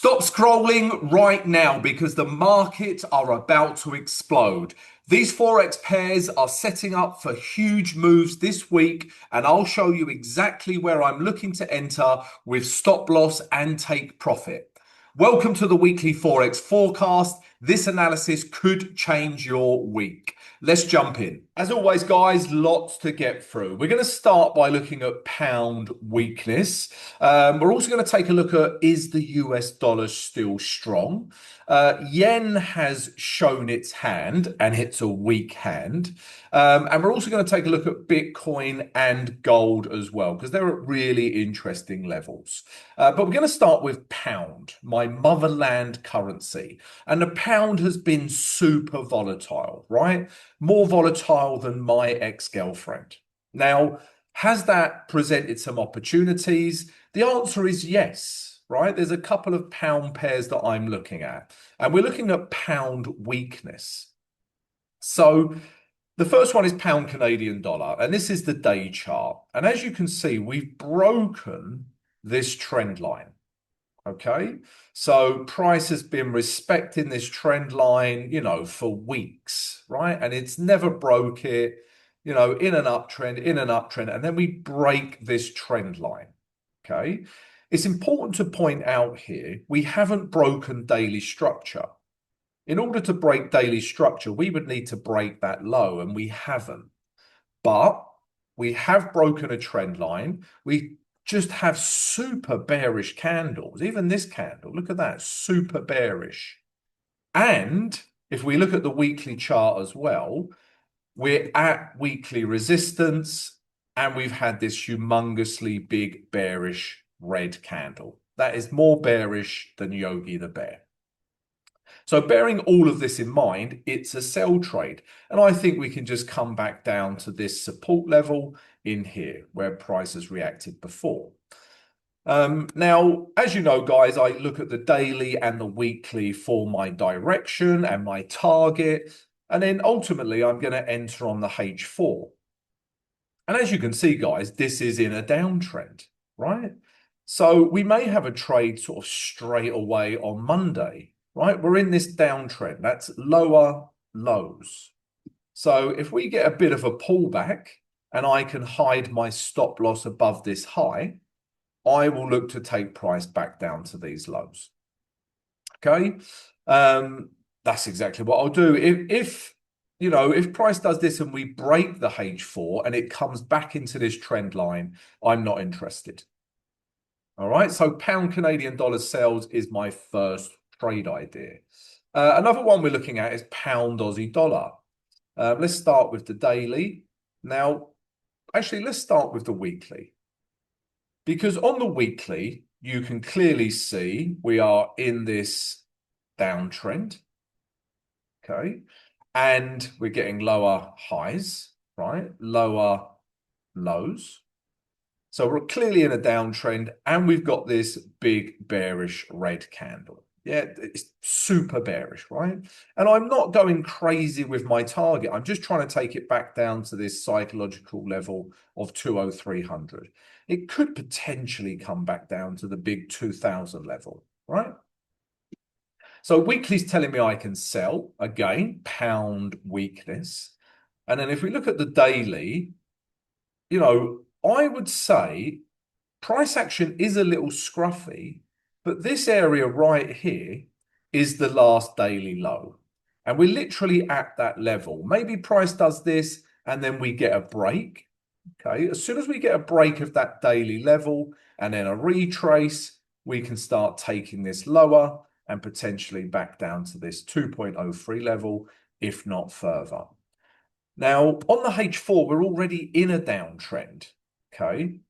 Stop scrolling right now because the markets are about to explode. These Forex pairs are setting up for huge moves this week, and I'll show you exactly where I'm looking to enter with stop loss and take profit. Welcome to the Weekly Forex Forecast. This analysis could change your week. Let's jump in. As always, guys, lots to get through. We're going to start by looking at pound weakness. We're also going to take a look at, is the US dollar still strong? Yen has shown its hand, and it's a weak hand. And we're also going to take a look at Bitcoin and gold as well, because they're at really interesting levels. But we're going to start with pound, my motherland currency. And the pound has been super volatile, right? More volatile than my ex-girlfriend. Now, has that presented some opportunities? The answer is yes, right? There's a couple of pound pairs that I'm looking at, and we're looking at pound weakness. So the first one is pound Canadian dollar, and this is the day chart. And as you can see, we've broken this trend line. Okay, so price has been respecting this trend line, for weeks, right? And it's never broke it, in an uptrend, and then we break this trend line. Okay, it's important to point out here, we haven't broken daily structure. In order to break daily structure, we would need to break that low, and we haven't. But we have broken a trend line. We just have super bearish candles. Even this candle, look at that, super bearish. And if we look at the weekly chart as well, we're at weekly resistance, and we've had this humongously big bearish red candle. That is more bearish than Yogi the Bear. So bearing all of this in mind, it's a sell trade. And I think we can just come back down to this support level in here where price has reacted before. Now, as you know, guys, I look at the daily and the weekly for my direction and my target. And then ultimately, I'm going to enter on the H4. And as you can see, guys, this is in a downtrend, right? So we may have a trade sort of straight away on Monday. Right, we're in this downtrend. That's lower lows. So if we get a bit of a pullback and I can hide my stop loss above this high, I will look to take price back down to these lows. Okay, that's exactly what I'll do. If price does this and we break the H4 and it comes back into this trend line, I'm not interested. All right, so pound Canadian dollar sales is my first trade idea. Another one we're looking at is pound Aussie dollar. Let's start with the daily. Now, actually, let's start with the weekly. Because on the weekly, you can clearly see we are in this downtrend. Okay. And we're getting lower highs, right? Lower lows. So we're clearly in a downtrend, and we've got this big bearish red candle. Yeah, it's super bearish, right? And I'm not going crazy with my target. I'm just trying to take it back down to this psychological level of 20300. It could potentially come back down to the big 2000 level, right? So weekly's telling me I can sell, again, pound weakness. And then if we look at the daily, I would say price action is a little scruffy, but this area right here is the last daily low. And we're literally at that level. Maybe price does this and then we get a break. Okay, as soon as we get a break of that daily level and then a retrace, we can start taking this lower and potentially back down to this 2.03 level, if not further. Now, on the H4, we're already in a downtrend. Okay.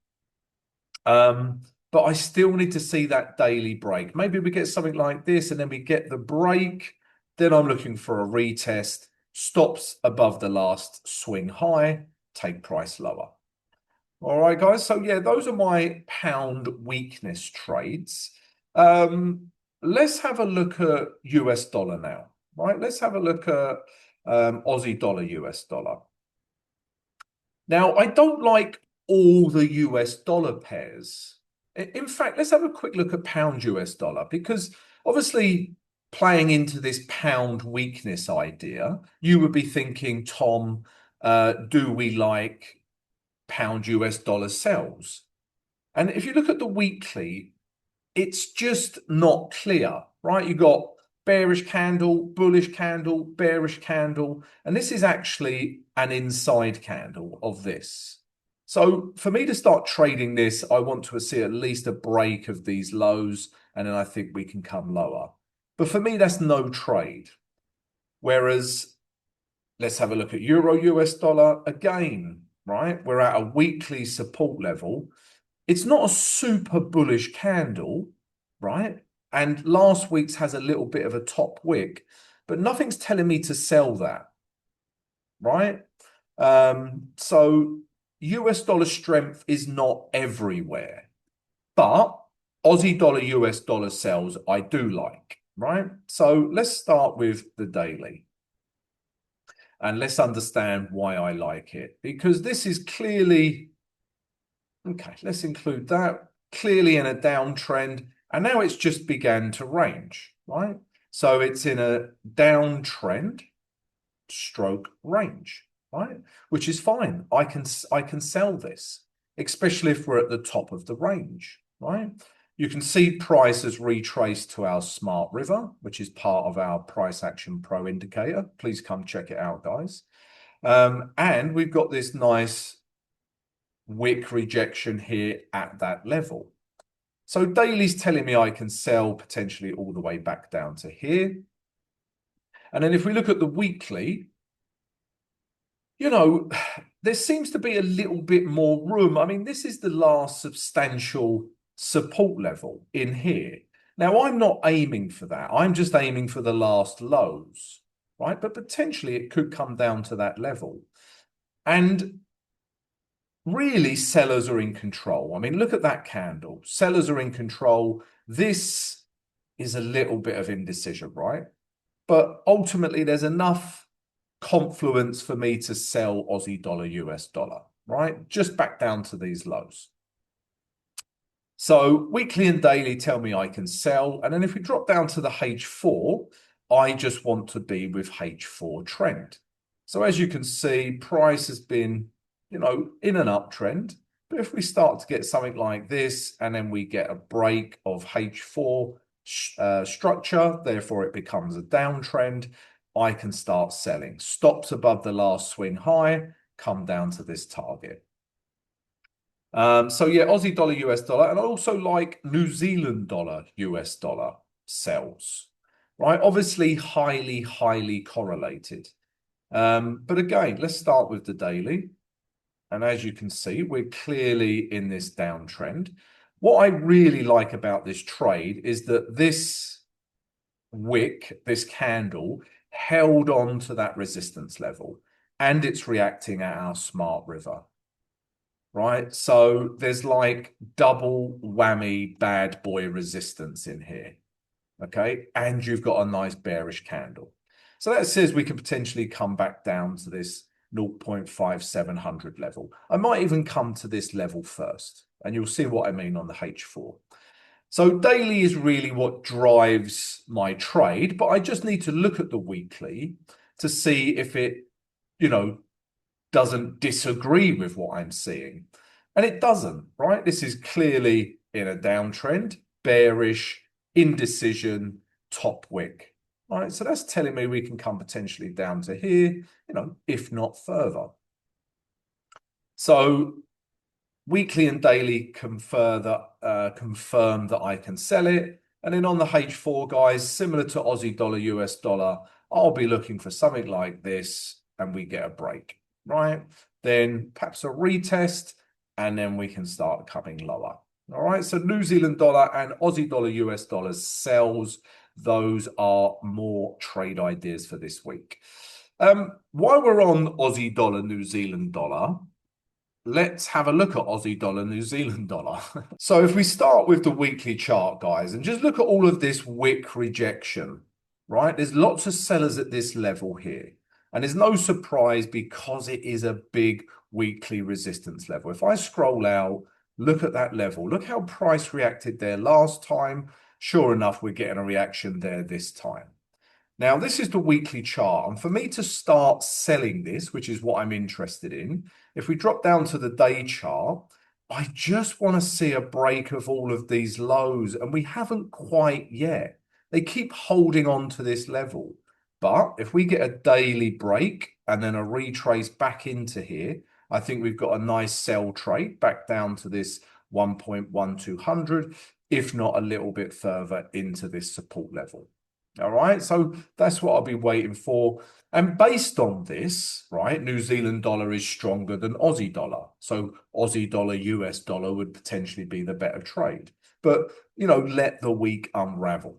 But I still need to see that daily break. Maybe we get something like this and then we get the break. Then I'm looking for a retest, stops above the last swing high, take price lower. All right, guys. So yeah, those are my pound weakness trades. Let's have a look at US dollar now, right? Let's have a look at Aussie dollar, US dollar. Now, I don't like all the US dollar pairs. In fact, let's have a quick look at pound US dollar, because obviously playing into this pound weakness idea, you would be thinking, Tom, do we like pound US dollar sells? And if you look at the weekly, it's just not clear, right? You got bearish candle, bullish candle, bearish candle, and this is actually an inside candle of this. So for me to start trading this, I want to see at least a break of these lows, and then I think we can come lower. But for me, that's no trade. Whereas, let's have a look at Euro US dollar again, right? We're at a weekly support level. It's not a super bullish candle, right? And last week's has a little bit of a top wick, but nothing's telling me to sell that, right? So US dollar strength is not everywhere, but Aussie dollar, US dollar sells I do like, right? So let's start with the daily. And let's understand why I like it, because this is clearly, okay, let's include that, clearly in a downtrend. And now it's just began to range, right? So it's in a downtrend stroke range, right? Which is fine. I can sell this, especially if we're at the top of the range, right? You can see price has retraced to our smart river, which is part of our price action pro indicator. Please come check it out, guys. And we've got this nice wick rejection here at that level. So daily's telling me I can sell potentially all the way back down to here. And then if we look at the weekly, you know, there seems to be a little bit more room. I mean, this is the last substantial support level in here. Now, I'm not aiming for that. I'm just aiming for the last lows, right? But potentially it could come down to that level. And really, sellers are in control. I mean, look at that candle. Sellers are in control. This is a little bit of indecision, right? But ultimately, there's enough confluence for me to sell Aussie dollar, US dollar, right? Just back down to these lows. So weekly and daily tell me I can sell. And then if we drop down to the H4, I just want to be with H4 trend. So as you can see, price has been, you know, in an uptrend. But if we start to get something like this, and then we get a break of H4 structure, therefore it becomes a downtrend, I can start selling. Stops above the last swing high, come down to this target. So yeah, Aussie dollar, US dollar, and I also like New Zealand dollar, US dollar sells, right? Obviously highly, highly correlated. But again, let's start with the daily. And as you can see, we're clearly in this downtrend. What I really like about this trade is that this wick, this candle, held on to that resistance level, and it's reacting at our smart river, right? So there's like double whammy bad boy resistance in here, okay? And you've got a nice bearish candle. So that says we can potentially come back down to this 0.5700 level. I might even come to this level first, and you'll see what I mean on the H4. So daily is really what drives my trade, but I just need to look at the weekly to see if it, you know, doesn't disagree with what I'm seeing. And it doesn't, right? This is clearly in a downtrend, bearish, indecision, top wick. All right, so that's telling me we can come potentially down to here, you know, if not further. So weekly and daily confirm that I can sell it. And then on the H4, guys, similar to Aussie dollar, US dollar, I'll be looking for something like this, and we get a break, right? Then perhaps a retest, and then we can start coming lower. All right, so New Zealand dollar and Aussie dollar, US dollars sells. Those are more trade ideas for this week. While we're on Aussie dollar, New Zealand dollar, let's have a look at Aussie dollar, New Zealand dollar. So if we start with the weekly chart, guys, and just look at all of this wick rejection, right? There's lots of sellers at this level here. And there's no surprise because it is a big weekly resistance level. If I scroll out, Look at that level. Look how price reacted there last time. Sure enough, we're getting a reaction there this time. Now, this is the weekly chart. And for me to start selling this, which is what I'm interested in, if we drop down to the day chart, I just want to see a break of all of these lows. And we haven't quite yet. They keep holding on to this level. But if we get a daily break and then a retrace back into here, I think we've got a nice sell trade back down to this 1.1200, if not a little bit further into this support level. All right, so that's what I'll be waiting for. And based on this, right, New Zealand dollar is stronger than Aussie dollar. So Aussie dollar, US dollar would potentially be the better trade. But, let the week unravel.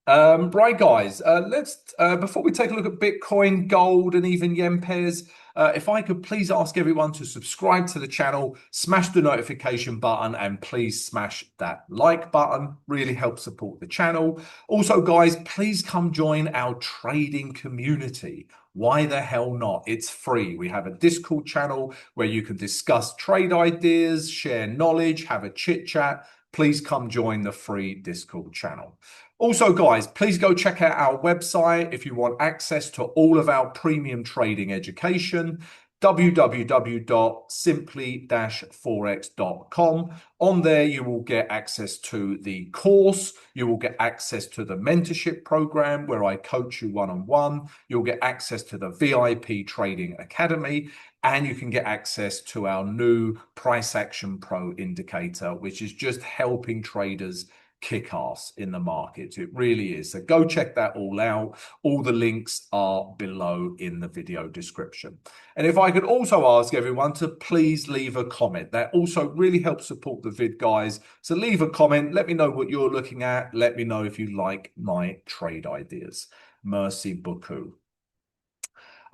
Right, guys, let's before we take a look at Bitcoin, gold, and even yen pairs, if I could please ask everyone to subscribe to the channel, smash the notification button, and please smash that like button. Really helps support the channel. Also, guys, please come join our trading community. Why the hell not? It's free. We have a Discord channel where you can discuss trade ideas, share knowledge, have a chit chat. Please come join the free Discord channel. Also, guys, please go check out our website if you want access to all of our premium trading education, www.simply-forex.com. On there, you will get access to the course. You will get access to the mentorship program where I coach you one-on-one. You'll get access to the VIP Trading Academy, and you can get access to our new Price Action Pro indicator, which is just helping traders kick ass in the markets. It really is. So go check that all out. All the links are below in the video description. And if I could also ask everyone to please leave a comment. That also really helps support the vid, guys. So leave a comment. Let me know what you're looking at. Let me know if you like my trade ideas. Merci beaucoup.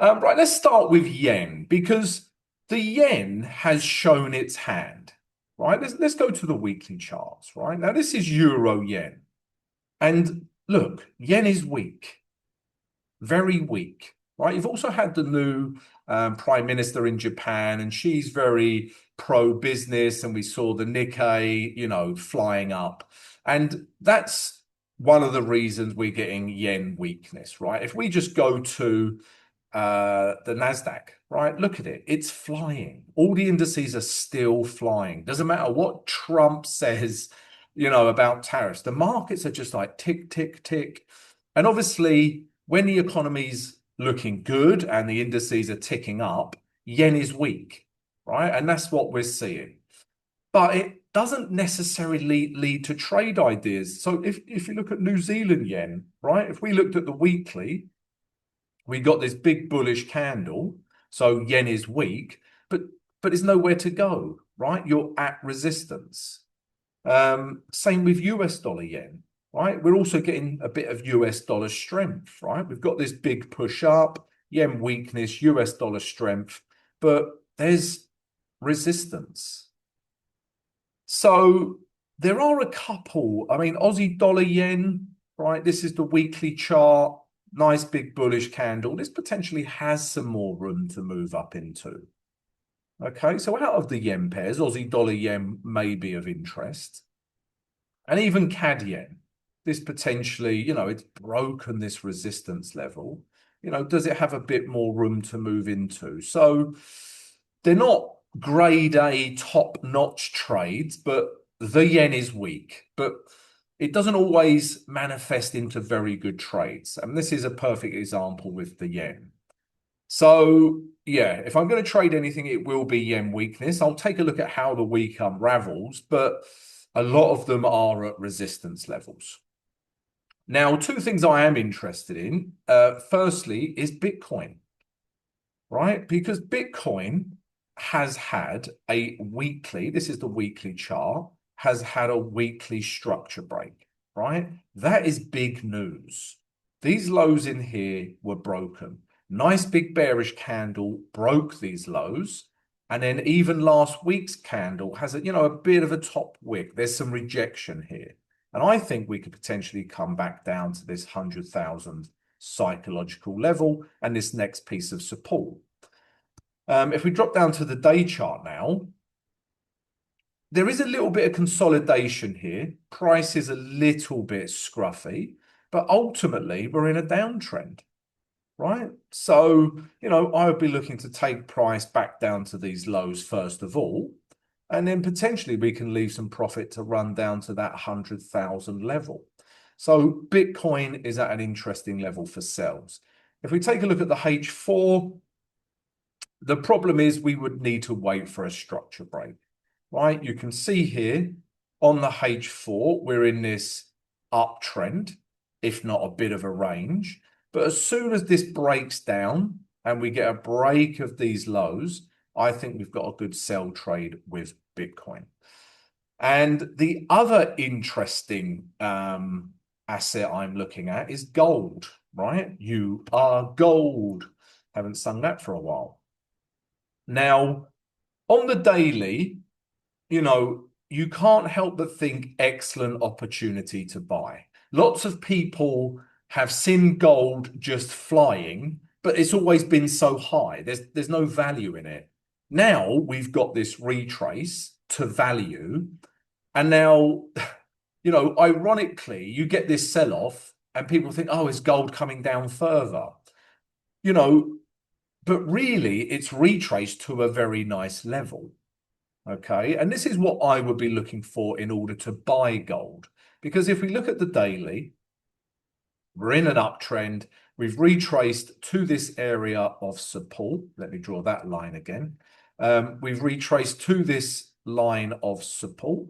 Right, let's start with yen, because the yen has shown its hand. Right, let's go to the weekly charts. Right, now this is euro yen, and look, yen is weak, very weak. Right, you've also had the new prime minister in Japan, and she's very pro-business, and we saw the Nikkei, flying up, and that's one of the reasons we're getting yen weakness. Right, if we just go to the Nasdaq, right? Look at it. It's flying. All the indices are still flying. Doesn't matter what Trump says, about tariffs. The markets are just like tick, tick, tick. And obviously, when the economy's looking good and the indices are ticking up, yen is weak, right? And that's what we're seeing. But it doesn't necessarily lead to trade ideas. So if you look at New Zealand yen, right? If we looked at the weekly, we got this big bullish candle, so yen is weak, but there's nowhere to go, right? You're at resistance. Same with US dollar yen, right? We're also getting a bit of US dollar strength, right? We've got this big push up, yen weakness, US dollar strength, but there's resistance. So there are a couple, Aussie dollar yen, right? This is the weekly chart. Nice big bullish candle. This potentially has some more room to move up into. Okay, so out of the yen pairs, Aussie dollar yen may be of interest. And even CAD yen, this potentially, it's broken this resistance level. Does it have a bit more room to move into? So they're not grade A top-notch trades, but the yen is weak. But it doesn't always manifest into very good trades. And this is a perfect example with the yen. So, yeah, if I'm going to trade anything, it will be yen weakness. I'll take a look at how the week unravels, but a lot of them are at resistance levels. Now, two things I am interested in. Firstly, is Bitcoin, right? Because Bitcoin has had a weekly, this is the weekly chart, has had a weekly structure break, right? That is big news. These lows in here were broken. Nice big bearish candle broke these lows. And then even last week's candle has a bit of a top wick. There's some rejection here. And I think we could potentially come back down to this 100,000 psychological level and this next piece of support. If we drop down to the day chart now, there is a little bit of consolidation here. Price is a little bit scruffy, but ultimately we're in a downtrend, right? So, I would be looking to take price back down to these lows first of all, and then potentially we can leave some profit to run down to that 100,000 level. So Bitcoin is at an interesting level for sells. If we take a look at the H4, the problem is we would need to wait for a structure break, right? You can see here on the H4, we're in this uptrend, if not a bit of a range. But as soon as this breaks down and we get a break of these lows, I think we've got a good sell trade with Bitcoin. And the other interesting asset I'm looking at is gold, right? You are gold. Haven't sung that for a while. Now, on the daily, you can't help but think excellent opportunity to buy. Lots of people have seen gold just flying, but it's always been so high. There's no value in it. Now we've got this retrace to value, and now, ironically, you get this sell-off, and people think, oh, is gold coming down further? But really, it's retraced to a very nice level. Okay, and this is what I would be looking for in order to buy gold. Because if we look at the daily, we're in an uptrend. We've retraced to this area of support. Let me draw that line again. We've retraced to this line of support,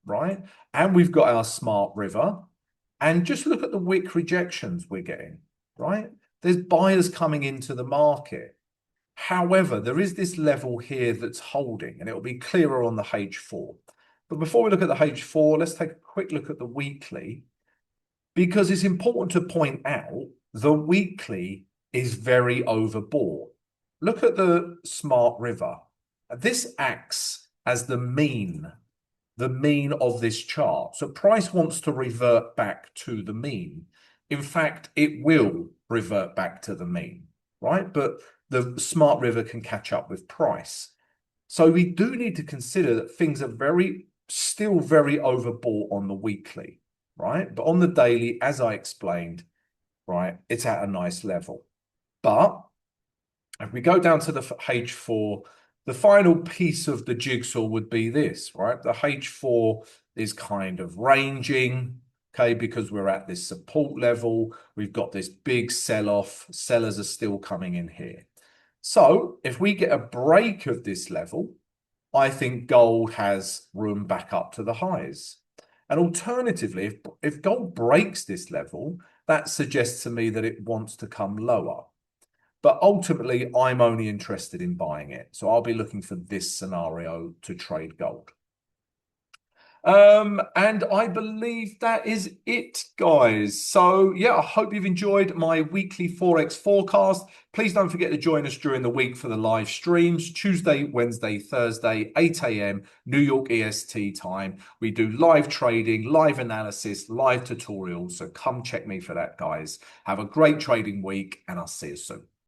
right? And we've got our smart river. And just look at the wick rejections we're getting, right? There's buyers coming into the market. However, there is this level here that's holding, and it will be clearer on the H4. But before we look at the H4, let's take a quick look at the weekly, because it's important to point out the weekly is very overbought. Look at the smart river. This acts as the mean of this chart. So price wants to revert back to the mean. In fact, it will revert back to the mean, right? But the smart river can catch up with price. So we do need to consider that things are still very overbought on the weekly, right? But on the daily, as I explained, right, it's at a nice level. But if we go down to the H4, the final piece of the jigsaw would be this, right? The H4 is kind of ranging, okay, because we're at this support level. We've got this big sell-off. Sellers are still coming in here. So if we get a break of this level, I think gold has room back up to the highs. And alternatively, if gold breaks this level, that suggests to me that it wants to come lower. But ultimately, I'm only interested in buying it. So I'll be looking for this scenario to trade gold. And I believe that is it, guys. So yeah, I hope you've enjoyed my weekly Forex forecast. Please don't forget to join us during the week for the live streams, Tuesday, Wednesday, Thursday, 8 a.m. New York EST time. We do live trading, live analysis, live tutorials. So come check me for that, guys. Have a great trading week, and I'll see you soon.